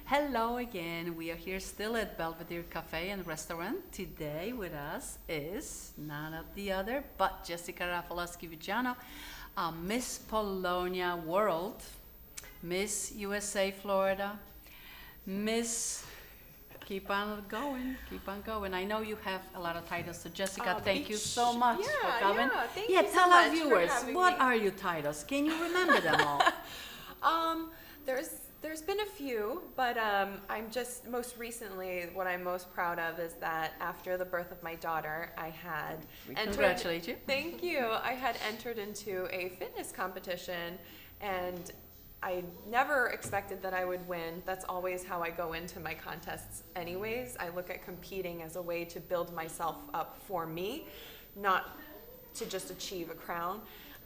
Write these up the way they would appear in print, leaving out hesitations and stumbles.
Hello again. We are here still at Belvedere Cafe and Restaurant. Today with us is none of the other but Jessica Rafalowski-Viggiano, Miss Polonia World, Miss USA Florida, Miss... Keep on going. I know you have a lot of titles, so Jessica, thank you so much for coming. Thank you so tell much our viewers, for having what me. are your titles? Can you remember them all? There's been a few, but I'm just most recently what I'm most proud of is that after the birth of my daughter, I had Congratulate you. Thank you. I had entered into a fitness competition, and I never expected that I would win. That's always how I go into my contests anyways. I look at competing as a way to build myself up for me, not to just achieve a crown.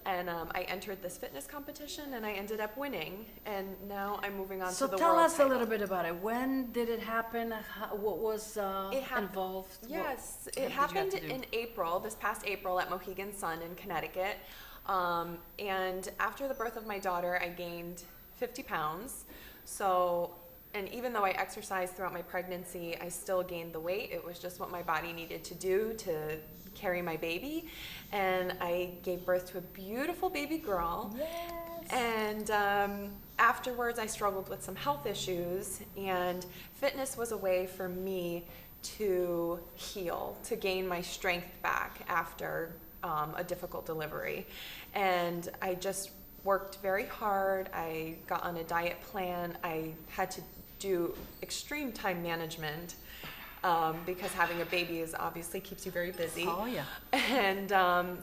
And I entered this fitness competition and I ended up winning. And now I'm moving on to the world So tell us title. a little bit about it. When did it happen? What was involved? Yes, What it did you have happened to do? in April, this past April at Mohegan Sun in Connecticut. And after the birth of my daughter, I gained 50 pounds. So, and even though I exercised throughout my pregnancy, I still gained the weight. It was just what my body needed to do to carry my baby. And I gave birth to a beautiful baby girl. Yes. And afterwards, I struggled with some health issues, and fitness was a way for me to heal, to gain my strength back after a difficult delivery. And I just worked very hard. I got on a diet plan. I had to do extreme time management because having a baby is obviously keeps you very busy. Oh, yeah. And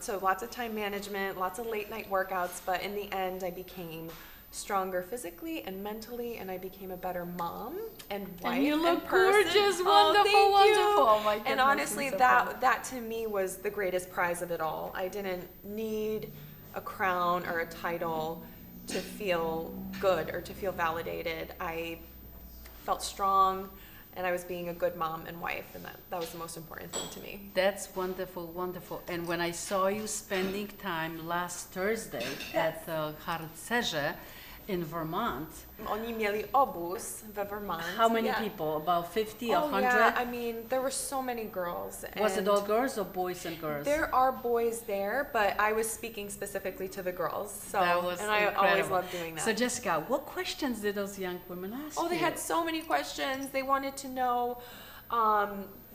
so lots of time management, lots of late night workouts, but in the end I became stronger physically and mentally, and I became a better mom and wife And you look person. gorgeous, Oh, wonderful, thank wonderful. you. Oh, my And goodness, honestly, I'm so that proud. that to me was the greatest prize of it all. I didn't need a crown or a title to feel good or to feel validated. I felt strong, and I was being a good mom and wife, and that was the most important thing to me. That's wonderful, wonderful. And when I saw you spending time last Thursday at Harcerze in Vermont, Oni mieli obóz we Vermont. how many Yeah. people? About 50, Oh 100? yeah, I mean, there were so many girls. Was it and all girls or boys and girls? There are boys there, but I was speaking specifically to the girls. So, That was and I always incredible. love doing that. So Jessica, what questions did those young women ask Oh, they you? had so many questions. They wanted to know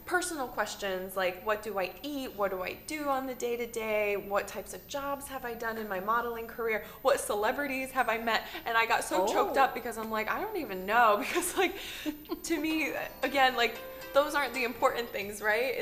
personal questions like, what do I eat? What do I do on the day-to-day? What types of jobs have I done in my modeling career? What celebrities have I met? And I got so choked up because I'm like, I don't even know. Because like, to me, again, like, those aren't the important things, right?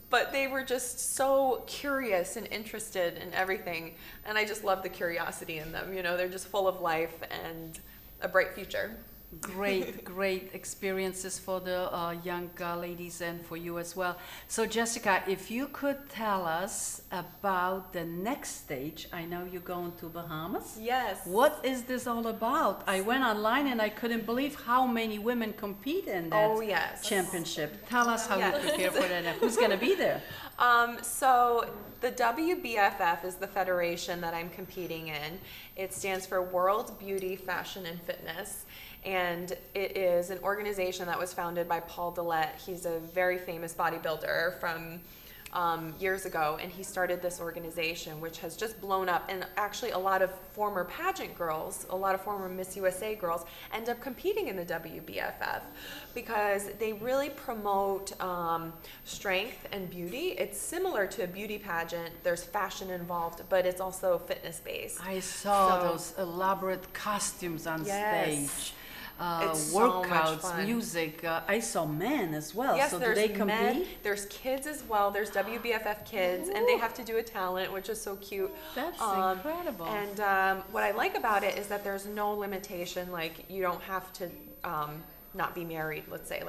But they were just so curious and interested in everything. And I just love the curiosity in them. You know, they're just full of life and a bright future. Great experiences for the young ladies and for you as well. So Jessica, if you could tell us about the next stage. I know you're going to Bahamas. Yes. What is this all about? I went online and I couldn't believe how many women compete in that championship. Tell us how you prepare for that and who's going to be there. So the WBFF is the federation that I'm competing in. It stands for World Beauty, Fashion, and Fitness. And it is an organization that was founded by Paul Dillette. He's a very famous bodybuilder from years ago, and he started this organization which has just blown up. And actually a lot of former pageant girls, a lot of former Miss USA girls end up competing in the WBFF because they really promote strength and beauty. It's similar to a beauty pageant. There's fashion involved, but it's also fitness based. I saw those elaborate costumes on stage. It's Workouts, so much fun. Music. I saw men as well. Yes, so do there's they compete? men, there's kids as well. There's WBFF kids, and they have to do a talent, which is so cute. That's incredible. And what I like about it is that there's no limitation. Like, you don't have to not be married, let's say.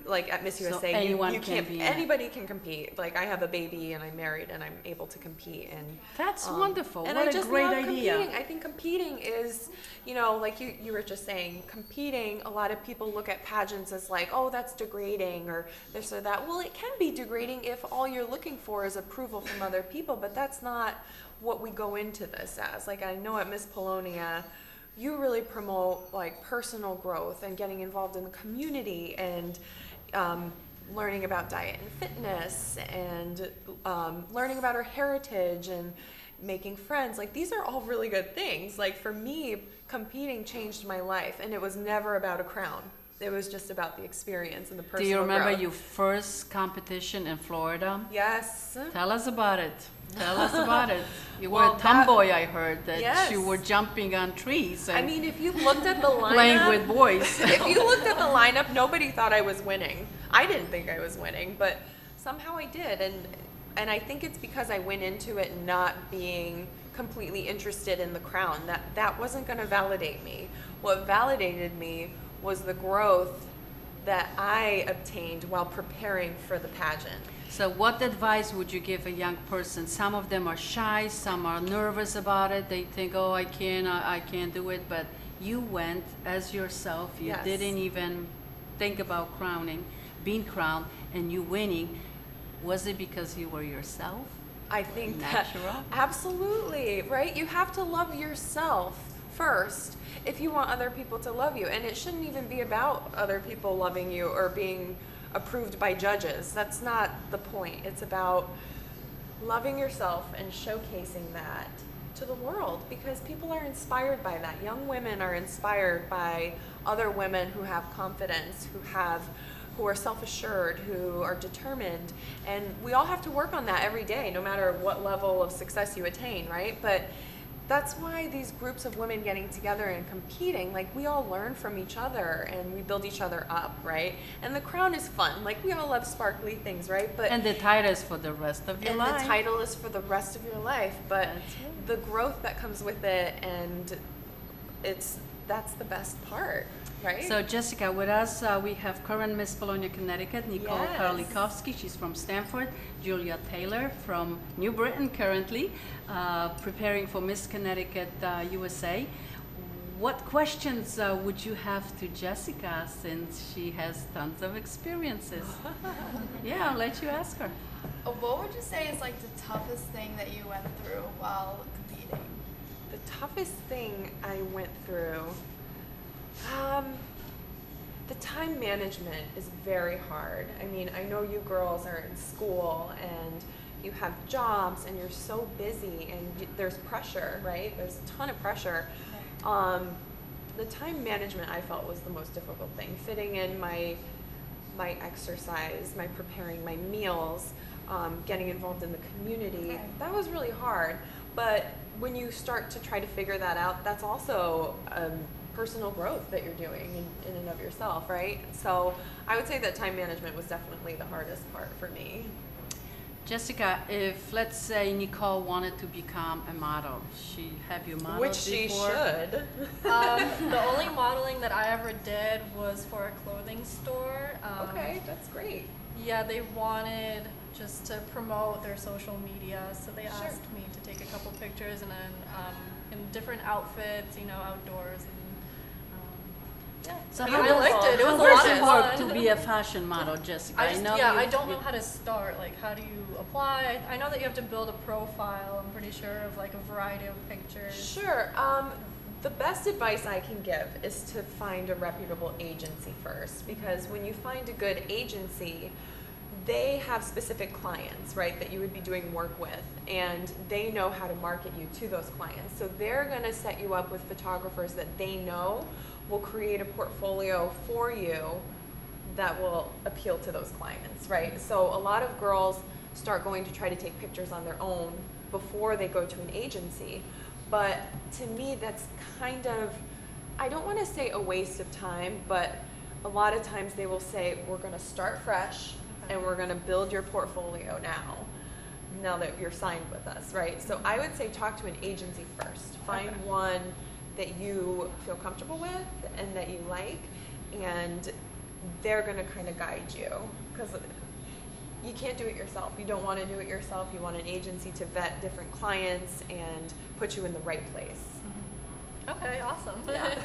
Like at Miss USA, anyone you can can't. be Anybody can compete. Like, I have a baby and I'm married and I'm able to compete. And that's wonderful. And what I a just great love idea. competing. I think competing is, you know, like you were just saying, competing. A lot of people look at pageants as like, oh, that's degrading or this or that. Well, it can be degrading if all you're looking for is approval from other people, but that's not what we go into this as. Like, I know at Miss Polonia, you really promote like personal growth and getting involved in the community and learning about diet and fitness and learning about our heritage and making friends. Like, these are all really good things. Like, for me, competing changed my life, and it was never about a crown. It was just about the experience and the personal growth. Do you remember your first competition in Florida? Yes. Tell us about it. Tell us about it. You were a tomboy, I heard, that yes. you were jumping on trees and I mean, if you looked at the lineup, playing with boys. if you looked at the lineup, nobody thought I was winning. I didn't think I was winning, but somehow I did. And I think it's because I went into it not being completely interested in the crown. That wasn't going to validate me. What validated me was the growth that I obtained while preparing for the pageant. So what advice would you give a young person? Some of them are shy, some are nervous about it. They think, oh, I can't do it. But you went as yourself. You yes. didn't even think about being crowned, and you winning. Was it because you were yourself? I think natural? That absolutely, right? You have to love yourself first if you want other people to love you. And it shouldn't even be about other people loving you or being approved by judges. That's not the point. It's about loving yourself and showcasing that to the world, because people are inspired by that. Young women are inspired by other women who have confidence, who are self-assured, who are determined. And we all have to work on that every day, no matter what level of success you attain, right? But that's why these groups of women getting together and competing, like, we all learn from each other and we build each other up, right? And the crown is fun. Like, we all love sparkly things, right? But and the title is for the rest of your life. And the title is for the rest of your life. But the growth that comes with it, and that's the best part. Right. So Jessica, with us we have current Miss Polonia Connecticut, Nicole yes. Karlikowski. She's from Stanford. Julia Taylor from New Britain, currently preparing for Miss Connecticut USA. What questions would you have to Jessica, since she has tons of experiences? Yeah, I'll let you ask her. What would you say is like the toughest thing that you went through while competing? The toughest thing I went through, the time management is very hard. I mean, I know you girls are in school and you have jobs and you're so busy and there's pressure, right? There's a ton of pressure. The time management I felt was the most difficult thing. Fitting in my exercise, my preparing my meals, getting involved in the community. Okay. That was really hard. But when you start to try to figure that out, that's also personal growth that you're doing in and of yourself, right? So I would say that time management was definitely the hardest part for me. Jessica, if let's say Nicole wanted to become a model, have you modeled Which she before? should. The only modeling that I ever did was for a clothing store. Okay, that's great. Yeah, they wanted just to promote their social media, so they Sure. asked me to take a couple pictures and then in different outfits, outdoors. And yeah, So I how mean, I liked it. It was a does lot it of work fun. to be a fashion model, Jessica? I you- don't know how to start. Like, how do you apply? I know that you have to build a profile, I'm pretty sure, of like a variety of pictures. Sure. The best advice I can give is to find a reputable agency first, because when you find a good agency, they have specific clients, right, that you would be doing work with, and they know how to market you to those clients. So they're going to set you up with photographers that they know will create a portfolio for you that will appeal to those clients, right? So a lot of girls start going to try to take pictures on their own before they go to an agency. But to me, that's kind of, I don't want to say a waste of time, but a lot of times they will say, we're going to start fresh and we're going to build your portfolio now that you're signed with us, right? So I would say talk to an agency first. Find one that you feel comfortable with and that you like, and they're going to kind of guide you, because you can't do it yourself. You don't want to do it yourself. You want an agency to vet different clients and put you in the right place. Okay, awesome. Yeah.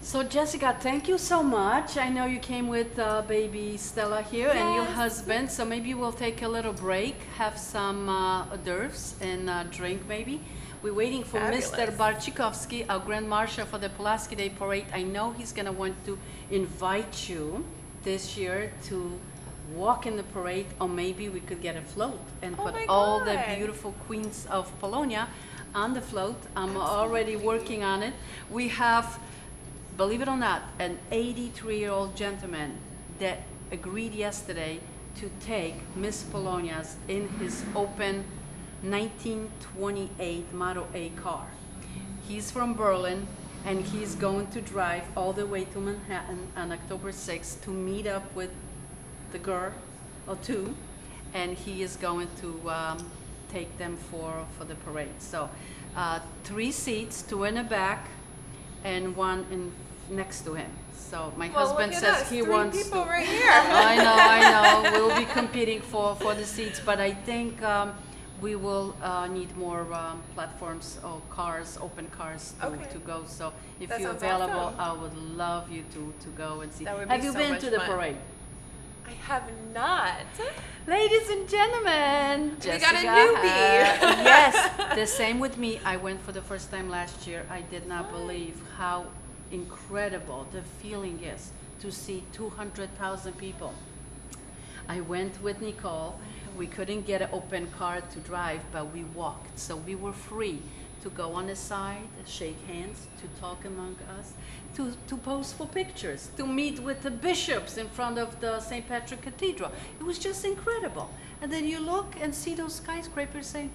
So Jessica, thank you so much. I know you came with baby Stella here and your Yes. husband, so maybe we'll take a little break, have some hors d'oeuvres and drink maybe. We're waiting for Mr. Fabulous. Barchikowski, our Grand Marshal for the Pulaski Day Parade. I know he's going to want to invite you this year to walk in the parade, or maybe we could get a float and Oh put my all the God. beautiful queens of Polonia on the float. I'm already working on it. We have, believe it or not, an 83-year-old gentleman that agreed yesterday to take Miss Polonia's in his open 1928 Model A car. He's from Berlin, and he's going to drive all the way to Manhattan on October 6th to meet up with the girl or two, and he is going to take them for the parade. So 3 seats, 2 in the back and 1 in next to him. So my husband look at says us, he 3 wants people to. right here. I know. We'll be competing for the seats, but I think we will need more platforms or cars, open cars Okay. to go. So if That you're sounds available, awesome. I would love you to go and see. That would Have be you so been much to the fun. parade? I have not. Ladies and gentlemen, We got a Jessica newbie. yes, the same with me. I went for the first time last year. I did not believe how incredible the feeling is to see 200,000 people. I went with Nicole. We couldn't get an open car to drive, but we walked. So we were free to go on the side, shake hands, to talk among us, to pose for pictures, to meet with the bishops in front of the St. Patrick Cathedral. It was just incredible. And then you look and see those skyscrapers saying,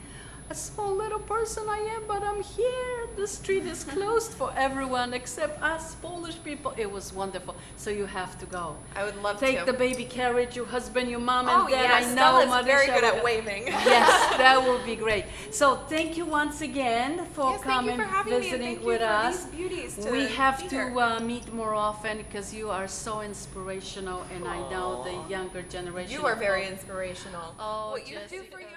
a small little person I am, but I'm here. The street is closed for everyone except us Polish people. It was wonderful. So you have to go. I would love Take to. the baby carriage, your husband, your mom, Oh and dad. yeah, I know, Stella's Mother very good Shelley. at waving. Yes, that will be great. So thank you once again for Yes, thank you coming, for having me, and visiting thank you with for us. these beauties to We have be to here. meet more often because you are so inspirational, and I know the younger generation. You are of very folks- inspirational. Oh, what you do Jessica. for young